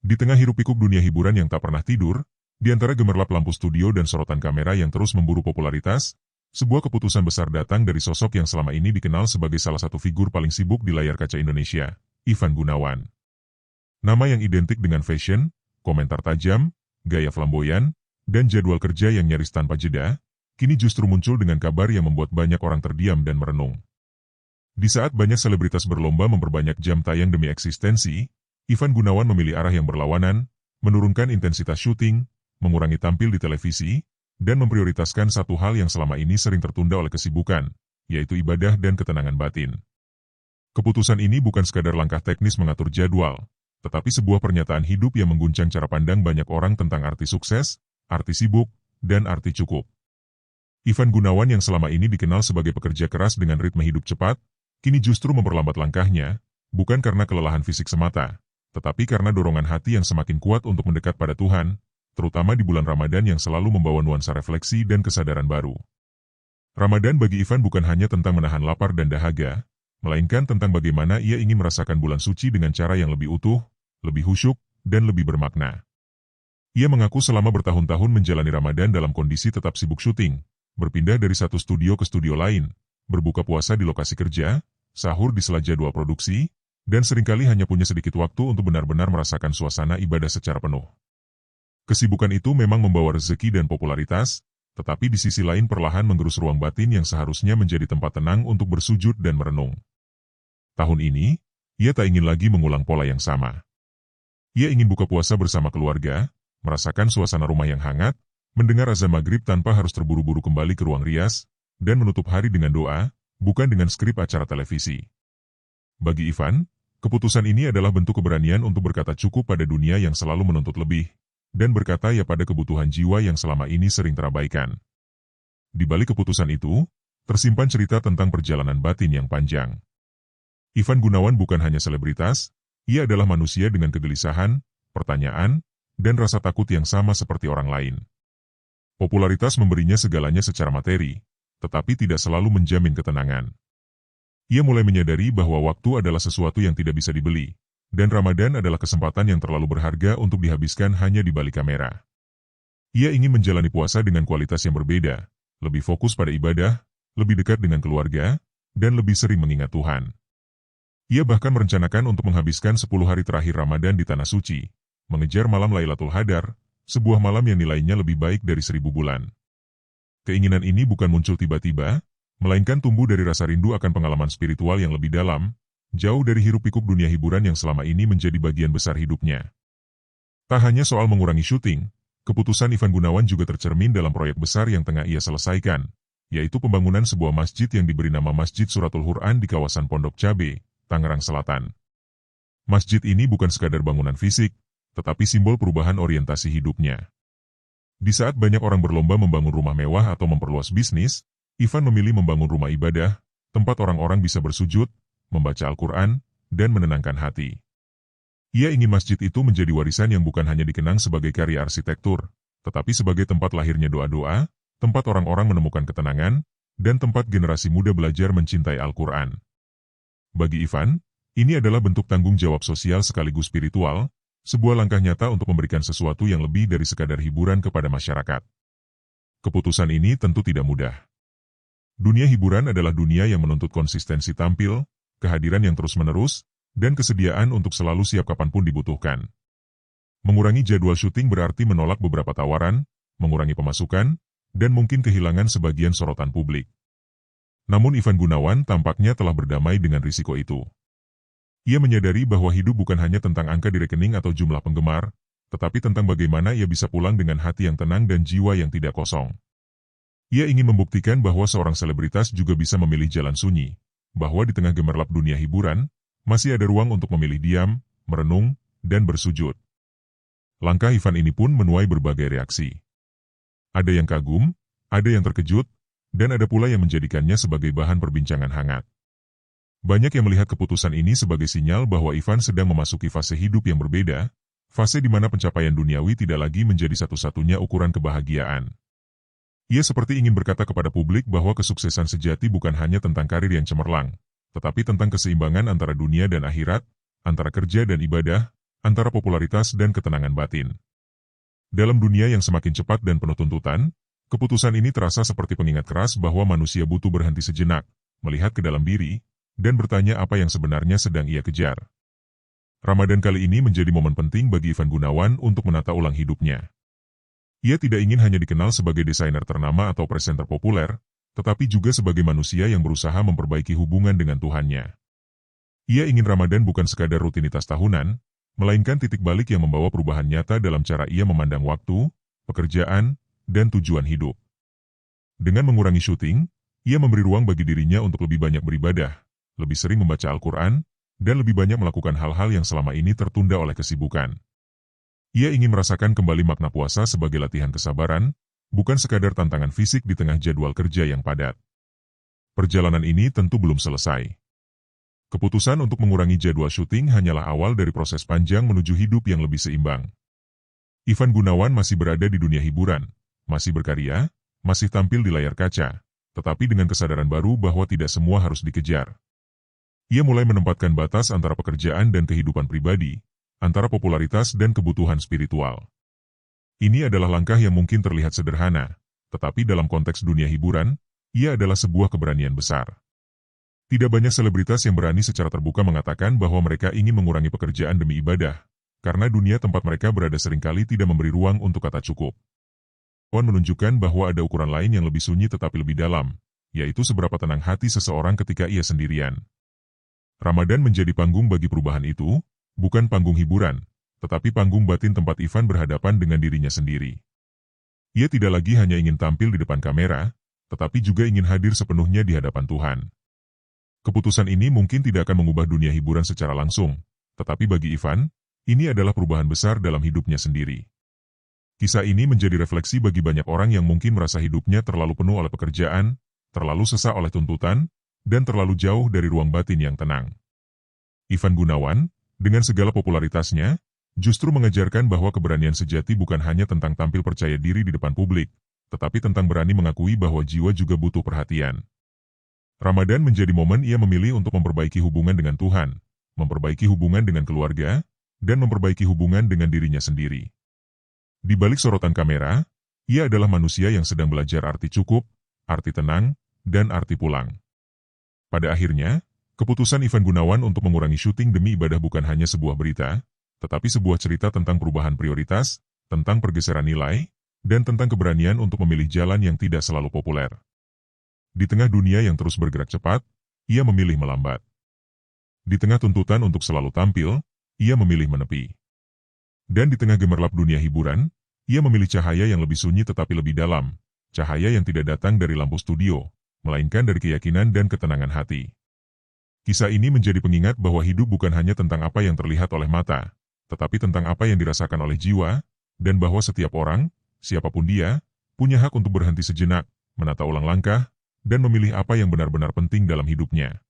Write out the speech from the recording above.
Di tengah hiruk-pikuk dunia hiburan yang tak pernah tidur, di antara gemerlap lampu studio dan sorotan kamera yang terus memburu popularitas, sebuah keputusan besar datang dari sosok yang selama ini dikenal sebagai salah satu figur paling sibuk di layar kaca Indonesia, Ivan Gunawan. Nama yang identik dengan fashion, komentar tajam, gaya flamboyan, dan jadwal kerja yang nyaris tanpa jeda, kini justru muncul dengan kabar yang membuat banyak orang terdiam dan merenung. Di saat banyak selebritas berlomba memperbanyak jam tayang demi eksistensi, Ivan Gunawan memilih arah yang berlawanan, menurunkan intensitas syuting, mengurangi tampil di televisi, dan memprioritaskan satu hal yang selama ini sering tertunda oleh kesibukan, yaitu ibadah dan ketenangan batin. Keputusan ini bukan sekadar langkah teknis mengatur jadwal, tetapi sebuah pernyataan hidup yang mengguncang cara pandang banyak orang tentang arti sukses, arti sibuk, dan arti cukup. Ivan Gunawan yang selama ini dikenal sebagai pekerja keras dengan ritme hidup cepat, kini justru memperlambat langkahnya, bukan karena kelelahan fisik semata, tetapi karena dorongan hati yang semakin kuat untuk mendekat pada Tuhan, terutama di bulan Ramadan yang selalu membawa nuansa refleksi dan kesadaran baru. Ramadan bagi Ivan bukan hanya tentang menahan lapar dan dahaga, melainkan tentang bagaimana ia ingin merasakan bulan suci dengan cara yang lebih utuh, lebih khusyuk, dan lebih bermakna. Ia mengaku selama bertahun-tahun menjalani Ramadan dalam kondisi tetap sibuk syuting, berpindah dari satu studio ke studio lain, berbuka puasa di lokasi kerja, sahur di sela jadwal produksi, dan seringkali hanya punya sedikit waktu untuk benar-benar merasakan suasana ibadah secara penuh. Kesibukan itu memang membawa rezeki dan popularitas, tetapi di sisi lain perlahan menggerus ruang batin yang seharusnya menjadi tempat tenang untuk bersujud dan merenung. Tahun ini, ia tak ingin lagi mengulang pola yang sama. Ia ingin buka puasa bersama keluarga, merasakan suasana rumah yang hangat, mendengar azan maghrib tanpa harus terburu-buru kembali ke ruang rias, dan menutup hari dengan doa, bukan dengan skrip acara televisi. Bagi Ivan, keputusan ini adalah bentuk keberanian untuk berkata cukup pada dunia yang selalu menuntut lebih, dan berkata ya pada kebutuhan jiwa yang selama ini sering terabaikan. Di balik keputusan itu, tersimpan cerita tentang perjalanan batin yang panjang. Ivan Gunawan bukan hanya selebritas, ia adalah manusia dengan kegelisahan, pertanyaan, dan rasa takut yang sama seperti orang lain. Popularitas memberinya segalanya secara materi, tetapi tidak selalu menjamin ketenangan. Ia mulai menyadari bahwa waktu adalah sesuatu yang tidak bisa dibeli, dan Ramadan adalah kesempatan yang terlalu berharga untuk dihabiskan hanya di balik kamera. Ia ingin menjalani puasa dengan kualitas yang berbeda, lebih fokus pada ibadah, lebih dekat dengan keluarga, dan lebih sering mengingat Tuhan. Ia bahkan merencanakan untuk menghabiskan 10 hari terakhir Ramadan di Tanah Suci, mengejar malam Lailatul Qadar, sebuah malam yang nilainya lebih baik dari 1000 bulan. Keinginan ini bukan muncul tiba-tiba, melainkan tumbuh dari rasa rindu akan pengalaman spiritual yang lebih dalam, jauh dari hiruk-pikuk dunia hiburan yang selama ini menjadi bagian besar hidupnya. Tak hanya soal mengurangi syuting, keputusan Ivan Gunawan juga tercermin dalam proyek besar yang tengah ia selesaikan, yaitu pembangunan sebuah masjid yang diberi nama Masjid Suratul Quran di kawasan Pondok Cabe, Tangerang Selatan. Masjid ini bukan sekadar bangunan fisik, tetapi simbol perubahan orientasi hidupnya. Di saat banyak orang berlomba membangun rumah mewah atau memperluas bisnis, Ivan memilih membangun rumah ibadah, tempat orang-orang bisa bersujud, membaca Al-Quran, dan menenangkan hati. Ia ingin masjid itu menjadi warisan yang bukan hanya dikenang sebagai karya arsitektur, tetapi sebagai tempat lahirnya doa-doa, tempat orang-orang menemukan ketenangan, dan tempat generasi muda belajar mencintai Al-Quran. Bagi Ivan, ini adalah bentuk tanggung jawab sosial sekaligus spiritual, sebuah langkah nyata untuk memberikan sesuatu yang lebih dari sekadar hiburan kepada masyarakat. Keputusan ini tentu tidak mudah. Dunia hiburan adalah dunia yang menuntut konsistensi tampil, kehadiran yang terus-menerus, dan kesediaan untuk selalu siap kapanpun dibutuhkan. Mengurangi jadwal syuting berarti menolak beberapa tawaran, mengurangi pemasukan, dan mungkin kehilangan sebagian sorotan publik. Namun Ivan Gunawan tampaknya telah berdamai dengan risiko itu. Ia menyadari bahwa hidup bukan hanya tentang angka di rekening atau jumlah penggemar, tetapi tentang bagaimana ia bisa pulang dengan hati yang tenang dan jiwa yang tidak kosong. Ia ingin membuktikan bahwa seorang selebritas juga bisa memilih jalan sunyi, bahwa di tengah gemerlap dunia hiburan, masih ada ruang untuk memilih diam, merenung, dan bersujud. Langkah Ivan ini pun menuai berbagai reaksi. Ada yang kagum, ada yang terkejut, dan ada pula yang menjadikannya sebagai bahan perbincangan hangat. Banyak yang melihat keputusan ini sebagai sinyal bahwa Ivan sedang memasuki fase hidup yang berbeda, fase di mana pencapaian duniawi tidak lagi menjadi satu-satunya ukuran kebahagiaan. Ia seperti ingin berkata kepada publik bahwa kesuksesan sejati bukan hanya tentang karir yang cemerlang, tetapi tentang keseimbangan antara dunia dan akhirat, antara kerja dan ibadah, antara popularitas dan ketenangan batin. Dalam dunia yang semakin cepat dan penuh tuntutan, keputusan ini terasa seperti pengingat keras bahwa manusia butuh berhenti sejenak, melihat ke dalam diri, dan bertanya apa yang sebenarnya sedang ia kejar. Ramadan kali ini menjadi momen penting bagi Ivan Gunawan untuk menata ulang hidupnya. Ia tidak ingin hanya dikenal sebagai desainer ternama atau presenter populer, tetapi juga sebagai manusia yang berusaha memperbaiki hubungan dengan Tuhannya. Ia ingin Ramadan bukan sekadar rutinitas tahunan, melainkan titik balik yang membawa perubahan nyata dalam cara ia memandang waktu, pekerjaan, dan tujuan hidup. Dengan mengurangi syuting, ia memberi ruang bagi dirinya untuk lebih banyak beribadah, lebih sering membaca Al-Quran, dan lebih banyak melakukan hal-hal yang selama ini tertunda oleh kesibukan. Ia ingin merasakan kembali makna puasa sebagai latihan kesabaran, bukan sekadar tantangan fisik di tengah jadwal kerja yang padat. Perjalanan ini tentu belum selesai. Keputusan untuk mengurangi jadwal syuting hanyalah awal dari proses panjang menuju hidup yang lebih seimbang. Ivan Gunawan masih berada di dunia hiburan, masih berkarya, masih tampil di layar kaca, tetapi dengan kesadaran baru bahwa tidak semua harus dikejar. Ia mulai menempatkan batas antara pekerjaan dan kehidupan pribadi, antara popularitas dan kebutuhan spiritual. Ini adalah langkah yang mungkin terlihat sederhana, tetapi dalam konteks dunia hiburan, ia adalah sebuah keberanian besar. Tidak banyak selebritas yang berani secara terbuka mengatakan bahwa mereka ingin mengurangi pekerjaan demi ibadah, karena dunia tempat mereka berada seringkali tidak memberi ruang untuk kata cukup. Wan menunjukkan bahwa ada ukuran lain yang lebih sunyi tetapi lebih dalam, yaitu seberapa tenang hati seseorang ketika ia sendirian. Ramadan menjadi panggung bagi perubahan itu, bukan panggung hiburan, tetapi panggung batin tempat Ivan berhadapan dengan dirinya sendiri. Ia tidak lagi hanya ingin tampil di depan kamera, tetapi juga ingin hadir sepenuhnya di hadapan Tuhan. Keputusan ini mungkin tidak akan mengubah dunia hiburan secara langsung, tetapi bagi Ivan, ini adalah perubahan besar dalam hidupnya sendiri. Kisah ini menjadi refleksi bagi banyak orang yang mungkin merasa hidupnya terlalu penuh oleh pekerjaan, terlalu sesak oleh tuntutan, dan terlalu jauh dari ruang batin yang tenang. Ivan Gunawan, dengan segala popularitasnya, justru mengajarkan bahwa keberanian sejati bukan hanya tentang tampil percaya diri di depan publik, tetapi tentang berani mengakui bahwa jiwa juga butuh perhatian. Ramadan menjadi momen ia memilih untuk memperbaiki hubungan dengan Tuhan, memperbaiki hubungan dengan keluarga, dan memperbaiki hubungan dengan dirinya sendiri. Di balik sorotan kamera, ia adalah manusia yang sedang belajar arti cukup, arti tenang, dan arti pulang. Pada akhirnya, keputusan Ivan Gunawan untuk mengurangi syuting demi ibadah bukan hanya sebuah berita, tetapi sebuah cerita tentang perubahan prioritas, tentang pergeseran nilai, dan tentang keberanian untuk memilih jalan yang tidak selalu populer. Di tengah dunia yang terus bergerak cepat, ia memilih melambat. Di tengah tuntutan untuk selalu tampil, ia memilih menepi. Dan di tengah gemerlap dunia hiburan, ia memilih cahaya yang lebih sunyi tetapi lebih dalam, cahaya yang tidak datang dari lampu studio, melainkan dari keyakinan dan ketenangan hati. Kisah ini menjadi pengingat bahwa hidup bukan hanya tentang apa yang terlihat oleh mata, tetapi tentang apa yang dirasakan oleh jiwa, dan bahwa setiap orang, siapapun dia, punya hak untuk berhenti sejenak, menata ulang langkah, dan memilih apa yang benar-benar penting dalam hidupnya.